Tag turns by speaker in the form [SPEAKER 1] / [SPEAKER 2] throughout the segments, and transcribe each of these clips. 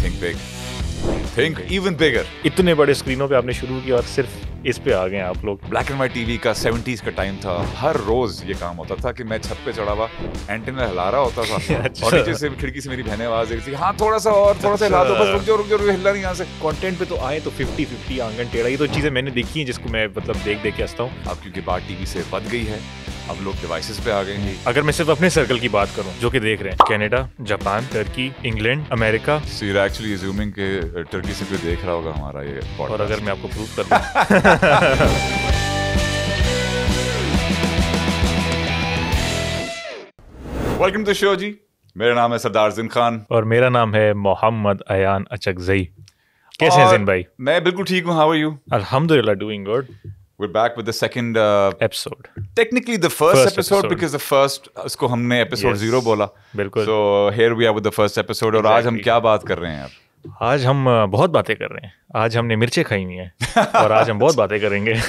[SPEAKER 1] think big. Think even bigger.
[SPEAKER 2] इतने बड़े स्क्रीनों पे आपने शुरू किया और सिर्फ इस पे आ गए आप लोग।
[SPEAKER 1] ब्लैक एंड व्हाइट टीवी का 70s का टाइम था। हर रोज ये काम होता था कि मैं छत पे चढ़ा हुआ एंटीना हिला रहा होता था
[SPEAKER 2] अच्छा।
[SPEAKER 1] और नीचे से खिड़की से मेरी बहनें आवाज दे रही थी, हाँ थोड़ा सा और, थोड़ा सा हिला दो, बस रुक जाओ हिलना नहीं यहाँ से।
[SPEAKER 2] कंटेंट पे तो आए तो 50-50 आंगन टेढ़ा, ये तो चीजें मैंने देखी हैं जिसको मैं मतलब देख देख के हंसता हूँ।
[SPEAKER 1] अब क्योंकि बात टीवी से बद गई है, अब लोग डिवाइसेस पे आ गए हैं।
[SPEAKER 2] अगर मैं सिर्फ अपने सर्कल की बात करूं जो कि देख रहे हैं, Canada, Japan, Turkey, England, America.
[SPEAKER 1] So you're actually assuming कि टर्की से कोई देख रहा होगा हमारा ये podcast।
[SPEAKER 2] और अगर मैं आपको प्रूव कर दूं
[SPEAKER 1] वेलकम टू शो जी, मेरा नाम है सरदार जिन खान
[SPEAKER 2] और मेरा नाम है मोहम्मद अयान अचकजई। कैसे हैं जिन भाई?
[SPEAKER 1] मैं बिल्कुल ठीक हूँ। How are you?
[SPEAKER 2] अल्हम्दुलिल्लाह, doing good.
[SPEAKER 1] We're back with the second
[SPEAKER 2] episode,
[SPEAKER 1] technically the first episode
[SPEAKER 2] episode.
[SPEAKER 1] because the first उसको हमने episode
[SPEAKER 2] Yes.
[SPEAKER 1] 0 बोला।
[SPEAKER 2] बिल्कुल।
[SPEAKER 1] So here we are with the first episode और आज हम
[SPEAKER 2] Exactly.
[SPEAKER 1] क्या बात कर रहे हैं यार?
[SPEAKER 2] आज हम बहुत बातें कर रहे हैं। आज हमने मिर्चें खाई हुई हैं और आज हम बहुत बातें करेंगे।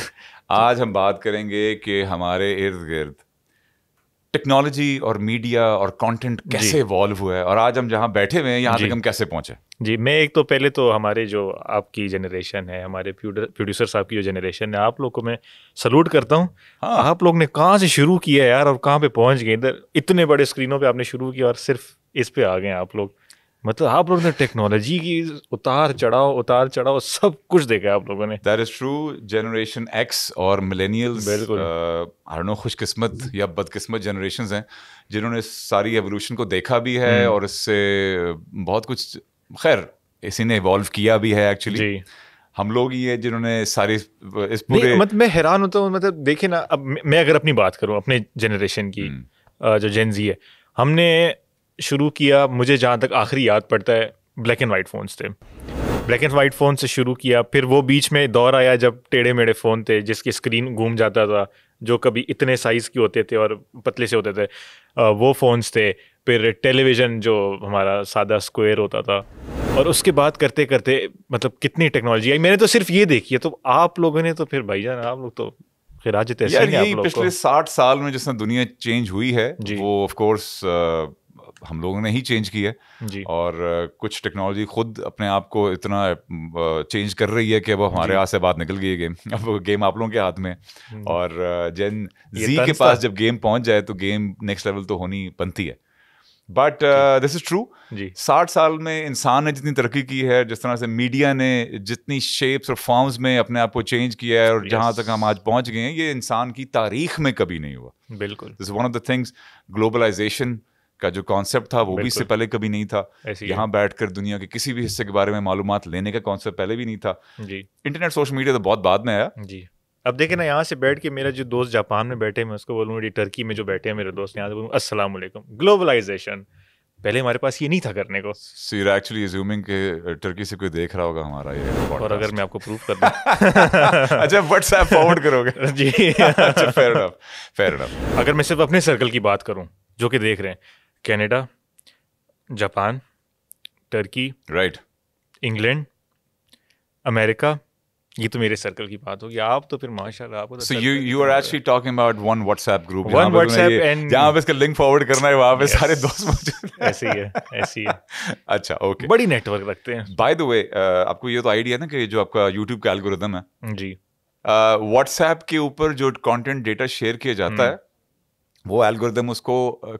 [SPEAKER 1] आज हम बात करेंगे कि हमारे इर्द गिर्द टेक्नोलॉजी और मीडिया और कंटेंट कैसे इवॉल्व हुआ है और आज हम जहाँ बैठे हुए हैं यहाँ
[SPEAKER 2] जी।
[SPEAKER 1] तक हम कैसे पहुंचे।
[SPEAKER 2] जी, मैं एक तो पहले तो हमारे जो आपकी जनरेशन है, हमारे प्रोड्यूसर साहब की जो जनरेशन है, आप लोग को मैं सलूट करता हूँ।
[SPEAKER 1] हाँ।
[SPEAKER 2] आप लोग ने कहाँ से शुरू किया यार और कहाँ पे पहुँच गए। इधर इतने बड़े स्क्रीनों पे आपने शुरू किया और सिर्फ इस पे आ गए आप लोग। मतलब आप लोगों ने टेक्नोलॉजी की उतार चढ़ाव सब कुछ देखा है आप लोगों ने।
[SPEAKER 1] That is true. Generation X और millennials
[SPEAKER 2] बिल्कुल।
[SPEAKER 1] I don't know, खुशकिस्मत या बदकिस्मत generations हैं जिन्होंने सारी एवोल्यूशन को देखा भी है और इससे बहुत कुछ खैर इसी ने इवॉल्व किया भी है एक्चुअली।
[SPEAKER 2] जी।
[SPEAKER 1] हम लोग ही है जिन्होंने सारी इस
[SPEAKER 2] नहीं,
[SPEAKER 1] पूरे
[SPEAKER 2] मतलब मैं हैरान होता हूँ। मतलब देखिए ना, अब मैं अगर अपनी बात करूँ अपने जनरेशन की, जो जेन जी है, हमने शुरू किया, मुझे जहाँ तक आखिरी याद पड़ता है ब्लैक एंड वाइट फ़ोन्स थे। ब्लैक एंड वाइट फ़ोन से शुरू किया, फिर वो बीच में दौर आया जब टेढ़े मेढ़े फ़ोन थे जिसकी स्क्रीन घूम जाता था, जो कभी इतने साइज़ के होते थे और पतले से होते थे, वो फ़ोन्स थे। फिर टेलीविज़न जो हमारा सादा स्क्वायर होता था, और उसके बाद करते करते मतलब कितनी टेक्नोलॉजी आई। मैंने तो सिर्फ ये देखी है, तो आप लोगों ने तो फिर भाईजान आप लोग तो फिर आज तैसे
[SPEAKER 1] यार
[SPEAKER 2] ही हैं आप
[SPEAKER 1] यही
[SPEAKER 2] लोग
[SPEAKER 1] पिछले
[SPEAKER 2] को।
[SPEAKER 1] 60 साल में जिस तरह दुनिया चेंज हुई है
[SPEAKER 2] जी।
[SPEAKER 1] वो ऑफ कोर्स हम लोगों ने ही चेंज की है
[SPEAKER 2] जी।
[SPEAKER 1] और कुछ टेक्नोलॉजी खुद अपने आप को इतना चेंज कर रही है कि वो हमारे हाथ से बात निकल गई है गेम। अब वो गेम आप लोगों के हाथ में है और जेन
[SPEAKER 2] ये
[SPEAKER 1] जी के
[SPEAKER 2] तंज
[SPEAKER 1] पास
[SPEAKER 2] था।
[SPEAKER 1] जब गेम पहुंच जाए तो गेम नेक्स्ट लेवल तो होनी बनती है। But this is true.
[SPEAKER 2] जी।
[SPEAKER 1] 60 साल में इंसान ने जितनी तरक्की की है, जिस तरह से मीडिया ने जितनी शेप्स और फॉर्म्स में अपने आप को चेंज किया है और जहाँ तक हम आज पहुँच गए हैं, ये इंसान की तारीख में कभी नहीं हुआ।
[SPEAKER 2] बिल्कुल
[SPEAKER 1] this one of the things. Globalisation का जो कॉन्सेप्ट था वो भी
[SPEAKER 2] बिल्कुल।
[SPEAKER 1] इससे पहले कभी नहीं था।
[SPEAKER 2] ऐसे ही
[SPEAKER 1] यहाँ बैठकर दुनिया के किसी भी हिस्से के बारे में मालूमात लेने का कॉन्सेप्ट पहले भी नहीं था।
[SPEAKER 2] जी।
[SPEAKER 1] इंटरनेट सोशल मीडिया तो बहुत बाद में आया।
[SPEAKER 2] जी। अब देखे ना, यहाँ से बैठ के मेरा जो दोस्त जापान में बैठे, मैं उसको बोलूँ, टर्की में जो बैठे हैं मेरे दोस्त, यहाँ से बोलूँ अस्सलाम वालेकुम। ग्लोबलाइजेशन, पहले हमारे पास ये नहीं था करने को।
[SPEAKER 1] So you're actually assuming कि टर्की से कोई देख रहा होगा हमारा ये podcast।
[SPEAKER 2] और अगर मैं आपको प्रूफ कर दूं
[SPEAKER 1] अच्छा, व्हाट्सएप फॉरवर्ड करोगे?
[SPEAKER 2] जी।
[SPEAKER 1] अच्छा, fair enough, fair enough।
[SPEAKER 2] अगर मैं सिर्फ अपने सर्कल की बात करूं जो कि देख रहे हैं, Canada, Japan, Turkey,
[SPEAKER 1] Right।
[SPEAKER 2] England, America, ये तो मेरे सर्कल की बात होगी। आप तो फिर माशाल्लाह आपको तो
[SPEAKER 1] So
[SPEAKER 2] circle he
[SPEAKER 1] you are
[SPEAKER 2] तो
[SPEAKER 1] actually talking about one WhatsApp group।
[SPEAKER 2] One
[SPEAKER 1] जहाँ पे तुम्हें
[SPEAKER 2] WhatsApp
[SPEAKER 1] ये-
[SPEAKER 2] and-
[SPEAKER 1] जहाँ पे इसका लिंक फॉरवर्ड करना है वहाँ पे
[SPEAKER 2] Yes।
[SPEAKER 1] सारे दोस्त मौजूद हैं।
[SPEAKER 2] ऐसे ही है, ऐसे ही है।
[SPEAKER 1] अच्छा, ओके।
[SPEAKER 2] बड़ी नेटवर्क रखते हैं।
[SPEAKER 1] बाय द वे, आपको ये तो आइडिया है ना कि जो आपका यूट्यूब का एल्गोरिदम है,
[SPEAKER 2] जी।
[SPEAKER 1] व्हाट्सएप के ऊपर जो कंटेंट डेटा शेयर किया जाता है वो एल्गोरिदम उसको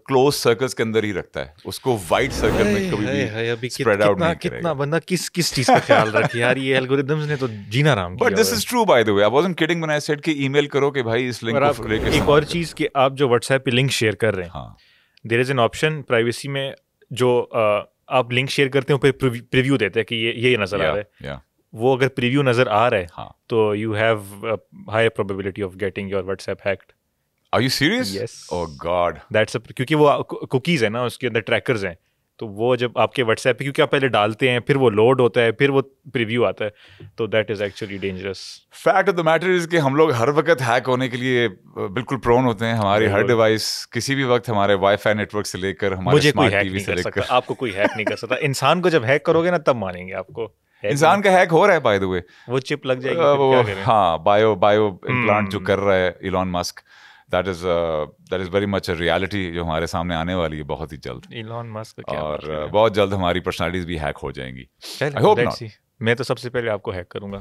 [SPEAKER 1] क्लोज सर्कल्स के अंदर ही रखता है, उसको वाइड सर्कल में कभी
[SPEAKER 2] अभी
[SPEAKER 1] भी स्प्रेड आउट नहीं
[SPEAKER 2] कितना
[SPEAKER 1] करेगा।
[SPEAKER 2] बंदा किस चीज का ख्याल रखे यार, ये एल्गोरिदम्स ने तो जीना आराम किया
[SPEAKER 1] बट दिस
[SPEAKER 2] हुआ है।
[SPEAKER 1] Is true bye the way. I wasn't kidding when I said कि ईमेल करो कि भाई इस लिंक
[SPEAKER 2] और
[SPEAKER 1] को
[SPEAKER 2] आप
[SPEAKER 1] लेके
[SPEAKER 2] एक
[SPEAKER 1] इस्तेमाल
[SPEAKER 2] और
[SPEAKER 1] करो।
[SPEAKER 2] चीज कि आप जो व्हाट्सएप पे लिंक शेयर कर रहे हैं,
[SPEAKER 1] हाँ,
[SPEAKER 2] there is an option privacy में जो आप लिंक शेयर करते हो फिर प्रीव्यू देते हैं कि ये नजर आ रहा है।
[SPEAKER 1] या
[SPEAKER 2] वो अगर प्रीव्यू नजर आ रहा है
[SPEAKER 1] हाँ।
[SPEAKER 2] तो you have high probability of getting your WhatsApp hacked.
[SPEAKER 1] Are you serious?
[SPEAKER 2] Yes।
[SPEAKER 1] Oh God.
[SPEAKER 2] That's क्योंकि वो कुकीज है ना, उसके अंदर ट्रैकर्स हैं, तो वो जब आपके व्हाट्सएप पे, क्योंकि आप पहले डालते हैं फिर वो लोड होता है फिर वो प्रीव्यू आता है, तो that is actually dangerous.
[SPEAKER 1] Fact of the matter is कि हम लोग हर वक्त हैक होने के लिए बिल्कुल प्रोन होते हैं। हमारी हर
[SPEAKER 2] बिल्कुल।
[SPEAKER 1] डिवाइस किसी भी वक्त हमारे वाईफाई नेटवर्क से लेकर हमारे
[SPEAKER 2] मुझे कोई
[SPEAKER 1] स्मार्ट
[SPEAKER 2] हैक
[SPEAKER 1] टीवी
[SPEAKER 2] नहीं
[SPEAKER 1] से
[SPEAKER 2] कर सकता,
[SPEAKER 1] लेकर
[SPEAKER 2] आपको कोई हैक नहीं कर सकता। इंसान को जब हैक करोगे ना तब मानेंगे आपको। हैक
[SPEAKER 1] इंसान का हैक हो रहा है बाय द वे।
[SPEAKER 2] वो चिप लग जाएगी, फिर क्या करें?
[SPEAKER 1] हाँ, बायो इम्प्लांट जो कर रहा है Elon Musk, that is very much a reality जो हमारे सामने आने वाली है बहुत ही जल्द।
[SPEAKER 2] इलॉन मस्क का क्या
[SPEAKER 1] और बहुत जल्द हमारी पर्सनालिटीज भी हैक हो जाएंगी।
[SPEAKER 2] चल,
[SPEAKER 1] I hope
[SPEAKER 2] let's
[SPEAKER 1] not.
[SPEAKER 2] see. मैं तो सबसे पहले आपको हैक करूंगा।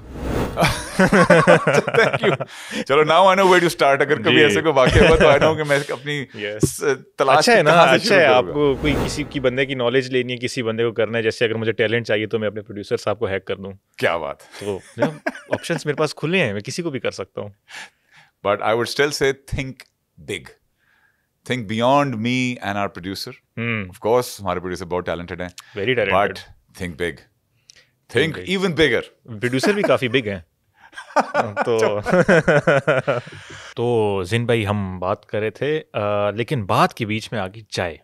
[SPEAKER 1] Thank you. चलो now I know where to start। अगर कभी ऐसे कोई वाकया हुआ तो I know कि मैं अपनी तलाश
[SPEAKER 2] अच्छा है ना,
[SPEAKER 1] कहाँ से
[SPEAKER 2] अच्छा
[SPEAKER 1] शुरू
[SPEAKER 2] है।
[SPEAKER 1] करूंगा।
[SPEAKER 2] आपको कोई किसी की बंदे की नॉलेज लेनी है, किसी बंदे को करना है, जैसे अगर मुझे टैलेंट चाहिए तो मैं अपने प्रोड्यूसर साहब को हैक कर दूं,
[SPEAKER 1] क्या बात।
[SPEAKER 2] तो ऑप्शंस मेरे पास खुले हैं, मैं किसी को भी कर सकता हूँ।
[SPEAKER 1] But I would still say think big. Think beyond me and our producer. Of course, हमारे producer बहुत talented हैं.
[SPEAKER 2] Very talented.
[SPEAKER 1] But think big. Think even bigger.
[SPEAKER 2] Producer भी काफी बिग हैं। तो जिन भाई हम बात कर रहे थे, लेकिन बात के बीच में आ गई चाय।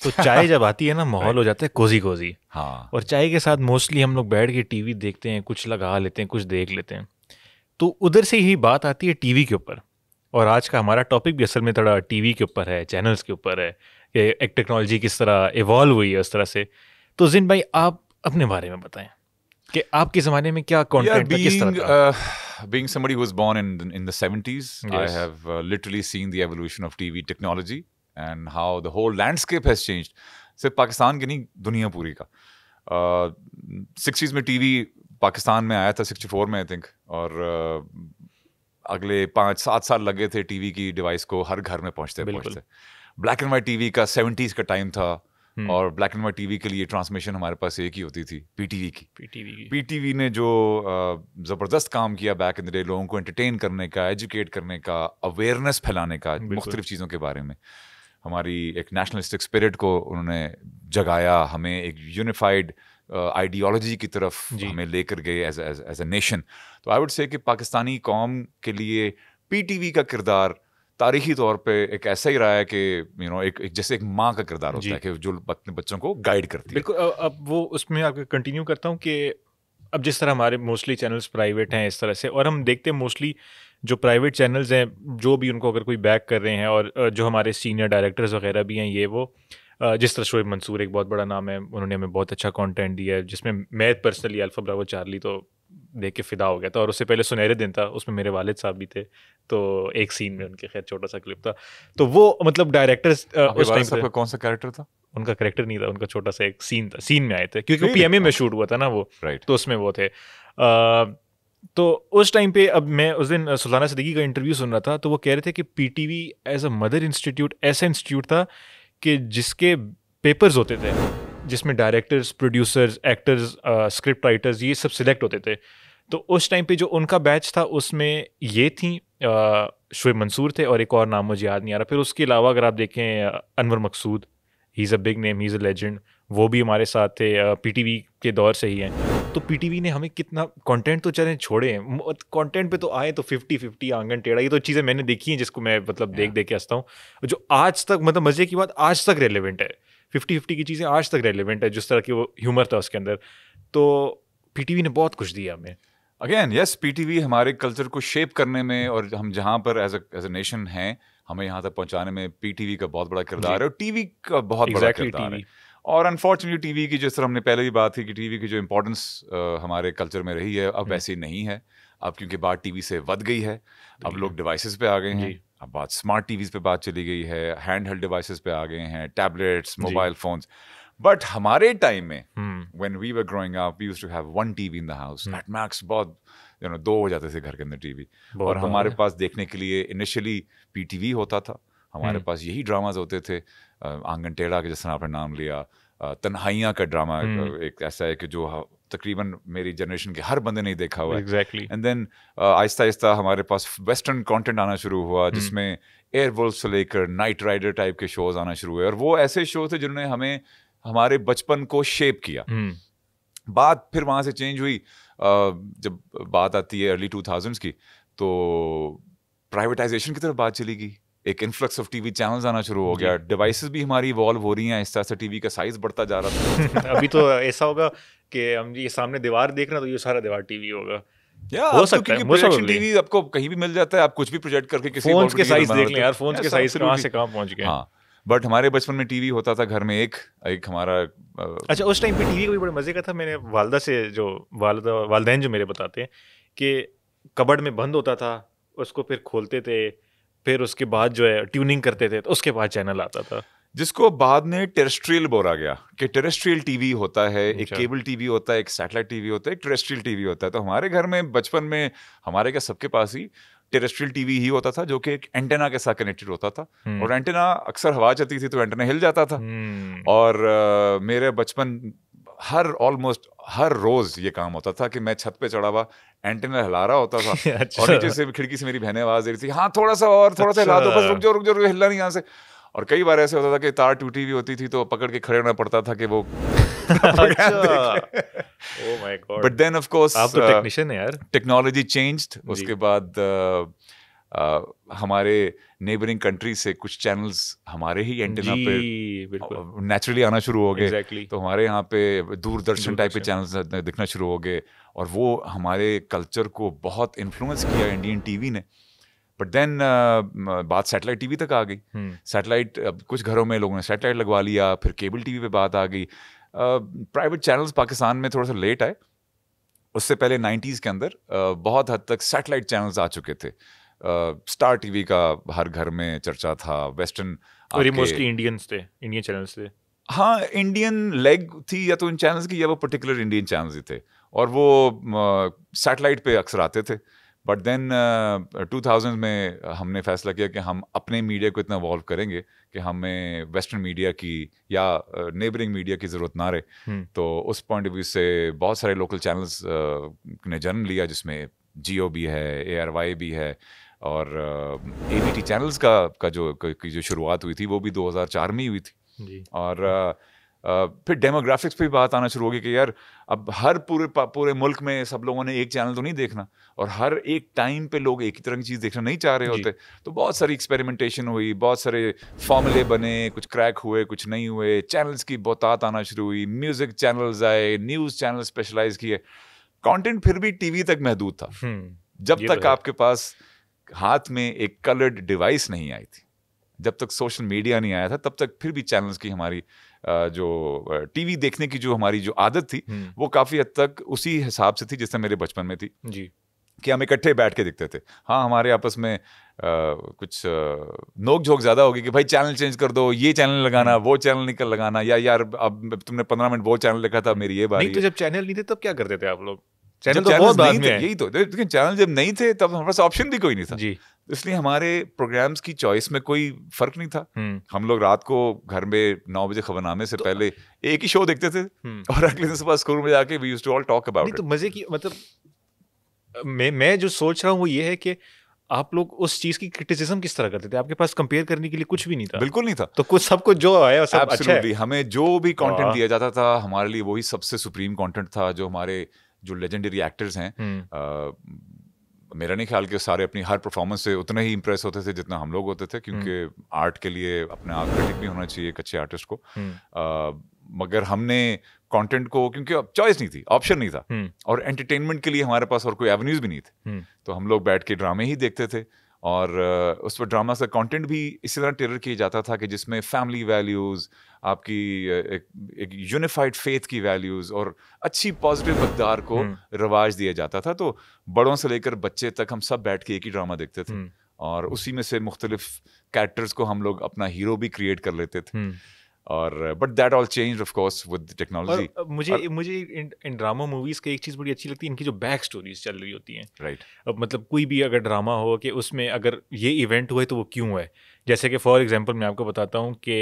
[SPEAKER 2] तो चाय जब आती है ना, माहौल हो जाता है कोजी कोजी।
[SPEAKER 1] हाँ।
[SPEAKER 2] और चाय के साथ मोस्टली हम लोग बैठ के टीवी देखते हैं, कुछ लगा लेते हैं, कुछ देख लेते हैं। तो उधर से ही बात आती है टीवी के ऊपर। और आज का हमारा टॉपिक भी असल में थोड़ा टीवी के ऊपर है, चैनल्स के ऊपर है, कि एक टेक्नोलॉजी किस तरह इवॉल्व हुई है उस तरह से। तो जिन भाई आप अपने बारे में बताएं कि आपके ज़माने में क्या कंटेंट था, किस तरह था?
[SPEAKER 1] Being somebody who was born in the 70s, I
[SPEAKER 2] Yes.
[SPEAKER 1] have literally seen the evolution of TV technology and how the whole landscape has changed. सिर्फ पाकिस्तान की नहीं, दुनिया पूरी का। 60s में टीवी पाकिस्तान में आया था 64 में आई थिंक, और अगले 5-7 साल लगे थे टीवी की डिवाइस को हर घर में पहुंचते। ब्लैक एंड वाइट टीवी का 70s का टाइम था, और ब्लैक एंड वाइट टीवी के लिए ट्रांसमिशन हमारे पास एक ही होती थी, पीटीवी की। पीटीवी ने जो ज़बरदस्त काम किया बैक इन द डे, लोगों को एंटरटेन करने का, एजुकेट करने का, अवेयरनेस फैलाने का मुख्तलिफ चीज़ों के बारे में, हमारी एक नेशनलिस्टिक स्पिरिट को उन्होंने जगाया, हमें एक यूनिफाइड आइडियोलॉजी की तरफ हमें लेकर गए एज ए नेशन। तो आई वुड से कि पाकिस्तानी कौम के लिए पीटीवी का किरदार तारीखी तौर पे एक ऐसा ही रहा है कि एक जैसे एक माँ का किरदार होता है कि जो अपने बच्चों को गाइड करती है।
[SPEAKER 2] बिल्कुल। अब वो उसमें आपको कंटिन्यू करता हूँ कि अब जिस तरह हमारे मोस्टली चैनल्स प्राइवेट हैं इस तरह से, और हम देखते हैं मोस्टली जो प्राइवेट चैनल्स हैं, जो भी उनको अगर कोई बैक कर रहे हैं, और जो हमारे सीनियर डायरेक्टर्स वगैरह भी हैं, ये वो जिस तरह शोएब मंसूर एक बहुत बड़ा नाम है, उन्होंने हमें बहुत अच्छा कंटेंट दिया है, जिसमें मैं पर्सनली अल्फा ब्रावो चार्ली तो देख के फिदा हो गया था। और उससे पहले सुनहरे दिन था, उसमें मेरे वालिद साहब भी थे, तो एक सीन में उनके खैर छोटा सा क्लिप था। तो वो मतलब डायरेक्टर्स उस टाइम पे
[SPEAKER 1] कौन सा कैरेक्टर था?
[SPEAKER 2] उनका कैरेक्टर नहीं था, उनका छोटा सा एक सीन था, सीन में आए थे क्योंकि पीएमए में शूट हुआ था ना वो, तो उसमें वो थे। तो उस टाइम पे अब मैं उस दिन सुल्ताना सिद्दीकी का इंटरव्यू सुन रहा था, तो वो कह रहे थे कि PTV as a mother institute ऐसा इंस्टीट्यूट था कि जिसके पेपर्स होते थे, जिसमें directors, producers, actors, script writers, ये सब सिलेक्ट होते थे। तो उस टाइम पे जो उनका बैच था उसमें ये थी शोएब मंसूर थे, और एक और नाम मुझे याद नहीं आ रहा। फिर उसके अलावा अगर आप देखें Anwar Maqsood, he is a big name, he is a legend, वो भी हमारे साथ थे, पीटीवी के दौर से ही हैं। तो पीटीवी ने हमें कितना कंटेंट तो चले छोड़े हैं, कंटेंट पे तो आए तो 50-50 आंगन टेढ़ा, ये तो चीज़ें मैंने देखी हैं जिसको मैं मतलब देख के हंसता हूँ, जो आज तक मतलब मज़े की बात आज तक रेलेवेंट है। 50-50 की चीज़ें आज तक रेलेवेंट है, जिस तरह की वो ह्यूमर था उसके अंदर। तो पीटीवी ने बहुत कुछ दिया हमें।
[SPEAKER 1] अगेन यस, पीटीवी हमारे कल्चर को शेप करने में, और हम जहाँ पर एज अ नेशन हैं, हमें यहाँ तक पहुँचाने में पीटीवी का बहुत बड़ा किरदार है, और टीवी का बहुत बड़ा किरदार है। और अनफॉर्चुनेटली टीवी की, जिस तरह हमने पहले भी बात की कि टीवी की जो इम्पोर्टेंस हमारे कल्चर में रही है, अब वैसी नहीं है। अब क्योंकि बात टीवी से वध गई है, अब लोग डिवाइसेस पे आ गए हैं, अब बात स्मार्ट टीवीज पे बात चली गई है, हैंड हेल्ड डिवाइसेस पे आ गए हैं, टैबलेट्स, मोबाइल फोन्स। बट हमारे टाइम में when we were growing up, we used to have one TV in the house, at max बहुत 2 हो जाते थे घर के अंदर टीवी, और हमारे पास देखने के लिए इनिशियली पीटीवी होता था। हमारे पास यही ड्रामाज होते थे, आंगन टेढ़ा के जिस तरह आपने नाम लिया, तन्हाइयाँ का ड्रामा एक ऐसा है कि जो तकरीबन मेरी जनरेशन के हर बंदे नहीं देखा हुआ है। एंड देन आहिस्ता आहिस्ता हमारे पास वेस्टर्न कंटेंट आना शुरू हुआ, जिसमें एयरवोल्फ से लेकर नाइट राइडर टाइप के शोज आना शुरू हुए, और वो ऐसे शो थे जिन्होंने हमें हमारे बचपन को शेप किया। बात फिर वहाँ से चेंज हुई, जब बात आती है अर्ली 2000s की, तो प्राइवेटाइजेशन की तरफ बात चली गई, एक इन्फ्लक्स ऑफ टीवी चैनल्स आना शुरू हो गया, डिवाइसेस भी हमारी इवॉल्व हो रही हैं, इस तरह से टीवी का साइज बढ़ता जा रहा था।
[SPEAKER 2] अभी तो ऐसा होगा कि हम ये सामने दीवार देख रहे हैं तो ये सारा दीवार टीवी होगा।
[SPEAKER 1] हो सकता है, प्रोजेक्शन टीवी आपको कहीं भी मिल जाता है, आप कुछ भी प्रोजेक्ट करके किसी
[SPEAKER 2] फोन्स के साइज देख लें यार, फोन्स के साइज कहाँ से कहाँ पहुंच गए।
[SPEAKER 1] हाँ, बट हमारे बचपन में टीवी होता था घर में एक हमारा।
[SPEAKER 2] अच्छा, उस टाइम पे टीवी को भी बड़े मजे का था। मैंने वालदा से, जो वालदैन जो मेरे बताते हैं कि कबर्ड में बंद होता था, उसको फिर खोलते थे, फिर उसके बाद जो है ट्यूनिंग करते थे, तो उसके बाद चैनल आता था,
[SPEAKER 1] जिसको बाद में टेरेस्ट्रियल बोला गया कि टेरेस्ट्रियल टीवी होता है, एक केबल टीवी होता है, एक सैटेलाइट टीवी होता है, एक टेरेस्ट्रियल टीवी होता है। तो हमारे घर में बचपन में हमारे क्या सबके पास ही टेरेस्ट्रियल टीवी ही होता था, जो कि एक एंटेना के साथ कनेक्टेड होता था, और एंटेना अक्सर हवा चलती थी तो एंटेना हिल जाता था। और मेरे बचपन ऑलमोस्ट हर रोज ये काम होता था कि मैं छत पे चढ़ा हुआ एंटेना हिला रहा होता था
[SPEAKER 2] अच्छा।
[SPEAKER 1] और नीचे से खिड़की से मेरी बहनें आवाज दे रही थी, हाँ थोड़ा सा और, थोड़ा सा हिला दो, बस रुक जाओ, हिलना नहीं यहाँ से। और कई बार ऐसे होता था कि तार टूटी हुई होती थी तो पकड़ के खड़े होना पड़ता था कि वो बट देन ऑफ कोर्स
[SPEAKER 2] आप तो टेक्नीशियन है यार,
[SPEAKER 1] टेक्नोलॉजी चेंज्ड। उसके बाद हमारे नेबरिंग कंट्री से कुछ चैनल्स हमारे ही एंटेना पे नेचुरली आना शुरू हो गए। तो हमारे यहाँ पे दूरदर्शन टाइप के चैनल्स दिखना शुरू हो गए, और वो हमारे कल्चर को बहुत इन्फ्लुएंस किया इंडियन टीवी ने। बट देन बात सैटेलाइट टीवी तक आ गई। सैटेलाइट कुछ घरों में लोगों ने सैटेलाइट लगवा लिया, फिर केबल टीवी पे बात आ गई। प्राइवेट चैनल्स पाकिस्तान में थोड़ा सा लेट आए, उससे पहले 90s के अंदर बहुत हद तक सैटेलाइट चैनल्स आ चुके थे। स्टार टीवी का हर घर में चर्चा था, वेस्टर्न
[SPEAKER 2] और मोस्टली इंडियंस थे, इंडियन चैनल्स थे।
[SPEAKER 1] हाँ, इंडियन लेग थी या तो इन चैनल्स की, या वो पर्टिकुलर इंडियन चैनल्स ही थे, और वो सैटेलाइट पे अक्सर आते थे। बट देन 2000 में हमने फैसला किया कि हम अपने मीडिया को इतना इवॉल्व करेंगे कि हमें वेस्टर्न मीडिया की या नेबरिंग मीडिया की ज़रूरत ना रहे। तो उस पॉइंट ऑफ व्यू से बहुत सारे लोकल चैनल्स ने जन्म लिया, जिसमें जियो भी है, ARY भी है, और ABT चैनल्स का जो शुरुआत हुई थी वो भी 2004 में ही हुई थी जी। और फिर डेमोग्राफिक्स पे भी बात आना शुरू हो गई कि यार अब हर पूरे मुल्क में सब लोगों ने एक चैनल तो नहीं देखना, और हर एक टाइम पे लोग एक ही तरह की चीज़ देखना नहीं चाह रहे होते। तो बहुत सारी एक्सपेरिमेंटेशन हुई, बहुत सारे फॉर्मूले बने, कुछ क्रैक हुए, कुछ नहीं हुए, चैनल्स की बहुतात आना शुरू हुई, म्यूजिक चैनल्स आए, न्यूज़ चैनल स्पेशलाइज किए। कंटेंट फिर भी टीवी तक महदूद था, जब तक आपके पास हाथ में एक कलर्ड डिवाइस नहीं आई थी, जब तक सोशल मीडिया नहीं आया था, तब तक फिर भी चैनल्स की हमारी जो टीवी देखने की जो हमारी जो आदत थी वो काफ़ी हद तक उसी हिसाब से थी जिससे मेरे बचपन में थी जी, कि हम इकट्ठे बैठ के देखते थे। हाँ, हमारे आपस में कुछ नोक झोंक ज़्यादा होगी कि भाई चैनल चेंज कर दो, ये चैनल लगाना, वो चैनल निकल लगाना, या यार अब तुमने 15 मिनट वो चैनल लिखा था, मेरी ये बारी
[SPEAKER 2] नहीं। तो जब चैनल नहीं थे तब क्या करते थे आप लोग?
[SPEAKER 1] चैनल तो बहुत बाद में, यही तो, लेकिन चैनल जब नहीं थे तब हमारे पास ऑप्शन भी कोई नहीं था जी। इसलिए हमारे प्रोग्राम्स की चॉइस में कोई फर्क नहीं था। हम लोग रात को घर में 9 बजे खबरनामे से पहले एक ही शो देखते थे, और अगले दिन सुबह स्कूल में जाके we used to all talk about it.
[SPEAKER 2] तो मजे की मतलब मैं जो सोच रहा हूँ वो ये है कि आप लोग उस चीज की क्रिटिसिज्म किस तरह करते थे? आपके पास कंपेयर करने के लिए कुछ भी नहीं था?
[SPEAKER 1] बिल्कुल नहीं था।
[SPEAKER 2] तो कुछ सब कुछ जो आया सब अच्छा है।
[SPEAKER 1] हमें जो भी कंटेंट दिया जाता था हमारे लिए वही सबसे सुप्रीम कंटेंट था। जो हमारे जो लेजेंडरी एक्टर्स हैं, मेरा नहीं ख्याल कि सारे अपनी हर परफॉर्मेंस से उतने ही इंप्रेस होते थे जितना हम लोग होते थे, क्योंकि आर्ट के लिए अपने आप क्रिटिक भी होना चाहिए एक अच्छे आर्टिस्ट को। मगर हमने कंटेंट को, क्योंकि अब चॉइस नहीं थी, ऑप्शन नहीं था, और एंटरटेनमेंट के लिए हमारे पास और कोई एवेन्यूज भी नहीं थे, तो हम लोग बैठ के ड्रामे ही देखते थे। और उस पर ड्रामा का कंटेंट भी इसी तरह टेलर किया जाता था कि जिसमें फैमिली वैल्यूज़, आपकी एक यूनिफाइड फेथ की वैल्यूज़ और अच्छी पॉजिटिव किरदार को रवाज दिया जाता था। तो बड़ों से लेकर बच्चे तक हम सब बैठ के एक ही ड्रामा देखते थे, और उसी में से मुख्तलिफ कैरेक्टर्स को हम लोग अपना हीरो भी क्रिएट कर लेते थे। और but that all changed of course with technology.
[SPEAKER 2] मुझे इन ड्रामा मूवीज की एक चीज़ बड़ी अच्छी लगती है, इनकी जो बैक स्टोरीज चल रही होती हैं।
[SPEAKER 1] राइट।
[SPEAKER 2] अब मतलब कोई भी अगर ड्रामा हो कि उसमें अगर ये इवेंट हुआ है तो वो क्यों है। जैसे कि फॉर एग्जांपल मैं आपको बताता हूँ कि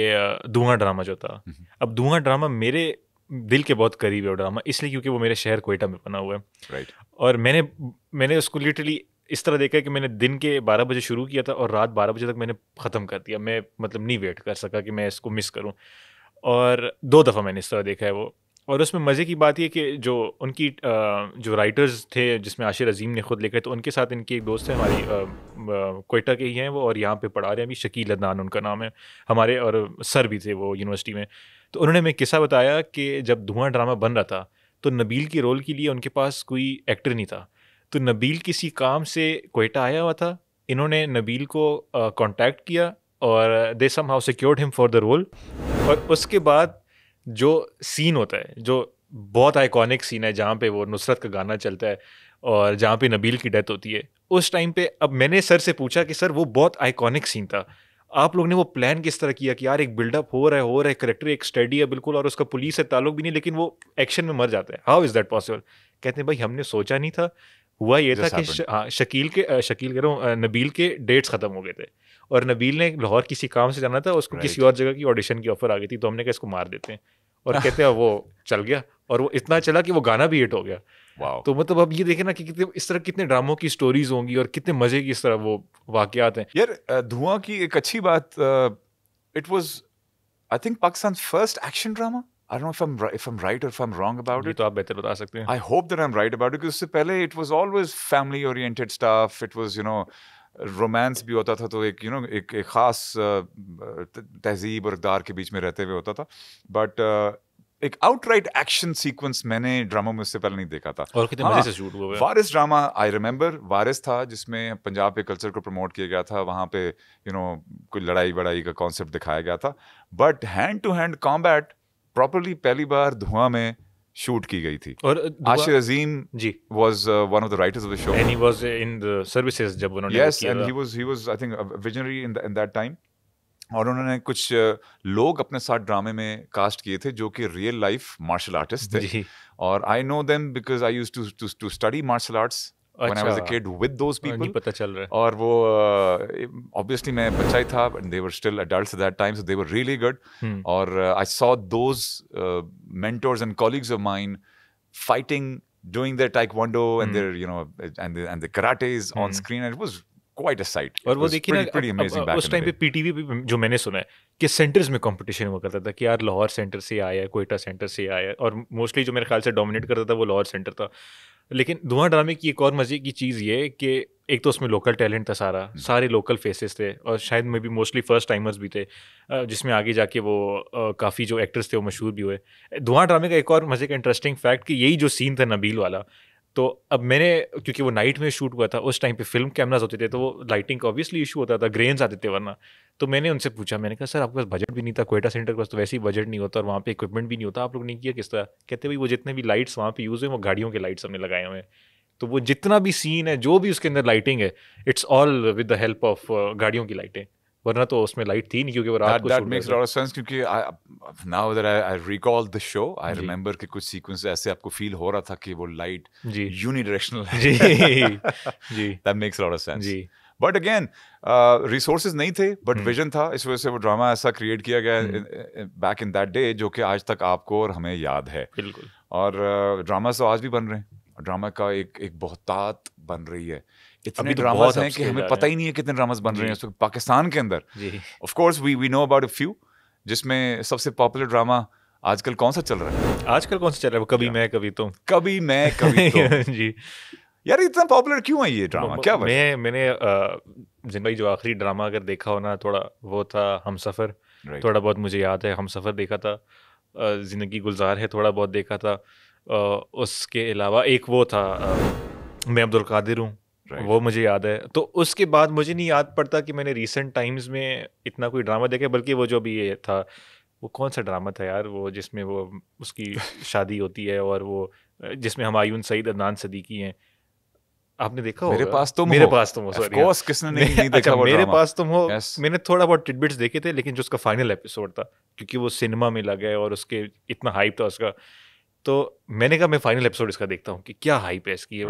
[SPEAKER 2] धुआं ड्रामा जो था, अब धुआं ड्रामा मेरे दिल के बहुत करीब है वो ड्रामा, इसलिए क्योंकि वो मेरे शहर कोयटा में बना हुआ है।
[SPEAKER 1] राइट।
[SPEAKER 2] और मैंने उसको लिटरली इस तरह देखा कि मैंने दिन के 12 बजे शुरू किया था और रात 12 बजे तक मैंने ख़त्म कर दिया। मैं मतलब नहीं वेट कर सका कि मैं इसको मिस करूं, और 2 दफ़ा मैंने इस तरह देखा है वो। और उसमें मज़े की बात ये कि जो उनकी जो राइटर्स थे जिसमें आशिर अजीम ने ख़ुद लिखा है, तो उनके साथ इनकी एक दोस्त है हमारी, कोयटा के ही हैं वो, और यहाँ पे पढ़ा रहे हैं अभी, शकील अदनान उनका नाम है हमारे, और सर भी थे वो यूनिवर्सिटी में। तो उन्होंने मैं किस्सा बताया कि जब धुआं ड्रामा बन रहा था तो नबील के रोल के लिए उनके पास कोई एक्टर नहीं था। तो नबील किसी काम से कोयटा आया हुआ था, इन्होंने नबील को कॉन्टैक्ट किया और they somehow secured him for the role. और उसके बाद जो सीन होता है, जो बहुत आइकॉनिक सीन है जहाँ पे वो नुसरत का गाना चलता है और जहाँ पे नबील की डेथ होती है। उस टाइम पे अब मैंने सर से पूछा कि सर वो बहुत आइकॉनिक सीन था, आप लोग ने वो प्लान किस तरह किया कि यार एक बिल्डअप हो रहा है, करेक्टर एक स्टडी है बिल्कुल और उसका पुलिस से ताल्लुक भी नहीं, लेकिन वो एक्शन में मर जाता है, हाउ इज दैट पॉसिबल? कहते हैं भाई हमने सोचा नहीं था, हुआ ये था कि शकील कह रहा हूँ, नबील के डेट्स खत्म हो गए थे और नबील ने लाहौर किसी काम से जाना था, उसको किसी और जगह की ऑडिशन की ऑफर आ गई थी, तो हमने कहा इसको मार देते हैं, और कहते हैं वो चल गया और वो इतना चला कि वो गाना भी हिट हो गया। तो मतलब अब ये देखे ना कि कितने इस तरह कितने ड्रामों की स्टोरीज होंगी और कितने मजे की इस तरह वो वाकयात हैं।
[SPEAKER 1] यार धुआं की एक अच्छी बात, it was I think Pakistan first action drama. I don't know if I'm right or if I'm wrong about it.
[SPEAKER 2] तो आप बेहतर बता सकते हैं।
[SPEAKER 1] I hope that I'm right about it, because उससे पहले it was always family oriented stuff. It was, you know, romance भी होता था, तो एक एक खास तहजीब और इक़्तिदार के बीच में रहते हुए होता था, बट एक आउटराइट एक्शन सीक्वेंस मैंने ड्रामा में उससे पहले नहीं देखा था।
[SPEAKER 2] और कितने मजे से शूट हुआ है।
[SPEAKER 1] वारिस ड्रामा आई रिमेंबर, वारिस था जिसमें पंजाब के कल्चर को प्रमोट किया गया था, वहाँ पे कोई लड़ाई वड़ाई का कॉन्सेप्ट दिखाया गया था, but hand to hand combat properly पहली बार धुआं में शूट की गई थी।
[SPEAKER 2] और
[SPEAKER 1] आशिर अजीम
[SPEAKER 2] जी
[SPEAKER 1] was one of the writers of the show,
[SPEAKER 2] and he was in the services जब उन्होंने
[SPEAKER 1] yes, and he was I think a visionary in that time, और उन्होंने कुछ लोग अपने साथ ड्रामे में कास्ट किए थे जो कि रियल लाइफ मार्शल आर्टिस्ट थे, और I know them because I used to study martial arts when I was a kid with those people.
[SPEAKER 2] पता चल रहा है।
[SPEAKER 1] और वो obviously मैं बच्चा ही था, they were still adults at that time, so they were really good. और I saw those mentors and colleagues of mine fighting, doing their taekwondo and their and the karates on screen, and it was quite a sight.
[SPEAKER 2] और वो देखिए ना
[SPEAKER 1] pretty amazing back
[SPEAKER 2] उस time पे PTV पे जो मैंने सुना है कि सेंटर्स में कंपटीशन हुआ करता था कि यार लाहौर सेंटर से आया है, कोयटा सेंटर से आया है, और मोस्टली जो मेरे ख्याल से डोमिनेट करता था वो लाहौर सेंटर था। लेकिन धुआं ड्रामे की एक और मजे की चीज़ ये कि एक तो उसमें लोकल टैलेंट था, सारे लोकल फेसेस थे, और शायद में भी मोस्टली फर्स्ट टाइमर्स भी थे, जिसमें आगे जाके वो काफ़ी जो एक्टर्स थे वो मशहूर भी हुए। धुआं ड्रामे का एक और मजे का इंटरेस्टिंग फैक्ट कि यही जो सीन था नबील वाला, तो अब मैंने, क्योंकि वो नाइट में शूट हुआ था, उस टाइम पे फिल्म कैमराज होते थे, तो वो लाइटिंग का ऑब्वियसली इशू होता था, ग्रेन्स आते थे वरना। तो मैंने उनसे पूछा, मैंने कहा सर आपके पास बजट भी नहीं था, कोयटा सेंटर के पास तो वैसे ही बजट नहीं होता और वहाँ पे इक्विपमेंट भी नहीं होता, आप लोग ने किया किस तरह? कहते भाई वो जितने भी लाइट्स वहाँ पे यूज़ हुए वो गाड़ियों के लाइट्स हमने लगाए हुए हैं, तो वो जितना भी सीन है, जो भी उसके अंदर लाइटिंग है, it's all with the help of गाड़ियों की लाइटें, वरना तो उसमें लाइट थी नहीं, क्योंकि वो रात को
[SPEAKER 1] that makes a lot of sense, क्योंकि now that I recall the show, I remember कि कुछ सीक्वेंस ऐसे आपको फील हो रहा था कि वो लाइट यूनिडायरेक्शनल है।
[SPEAKER 2] जी
[SPEAKER 1] that makes a lot of sense. But again resources नहीं थे, बट विजन था, इस वजह से वो ड्रामा ऐसा क्रिएट किया गया बैक इन दैट डे, जो कि आज तक आपको और हमें याद है।
[SPEAKER 2] बिल्कुल।
[SPEAKER 1] और ड्रामा तो आज भी बन रहे हैं, ड्रामा का एक बहुतात बन रही है, इतने ड्रामास हैं कि हमें पता ही नहीं है कितने ड्रामास बन रहे हैं पाकिस्तान के अंदर। Of course we know about a few, जिसमें सबसे पॉपुलर ड्रामा आजकल कौन सा चल रहा है?
[SPEAKER 2] आजकल कौन सा चल रहा है? वो कभी मैं कभी तुम।
[SPEAKER 1] कभी मैं कभी तुम। जी यार, इतना पॉपुलर क्यों है ये ड्रामा? क्या
[SPEAKER 2] मैंने जिंदगी जो आखिरी ड्रामा अगर देखा हो ना, थोड़ा वो था हमसफर, थोड़ा बहुत मुझे याद है हमसफर देखा था, जिंदगी गुलजार है थोड़ा बहुत देखा था, उसके अलावा एक वो था मैं अब्दुल कादिर हूँ, वो मुझे याद है। तो उसके बाद मुझे नहीं याद पड़ता कि मैंने रिसेंट टाइम्स में इतना कोई ड्रामा देखा, बल्कि वो जो भी ये था, वो कौन सा ड्रामा था यार, वो जिसमें वो उसकी शादी होती है और वो जिसमें हुमायूं सईद, अदनान सदीकी हैं, आपने देखा होगा?
[SPEAKER 1] मेरे पास तुम हो,
[SPEAKER 2] सॉरी, ऑफ कोर्स
[SPEAKER 1] किसने नहीं देखा वो
[SPEAKER 2] मेरे पास तुम हो। मैंने थोड़ा बहुत टिडबिट्स देखे थे, लेकिन जो उसका फाइनल एपिसोड था, क्योंकि वो सिनेमा में लगा है और उसके इतना हाइप था उसका, तो मैंने कहा मैं फाइनल एपिसोड इसका देखता हूँ कि क्या हाइप है इसकी।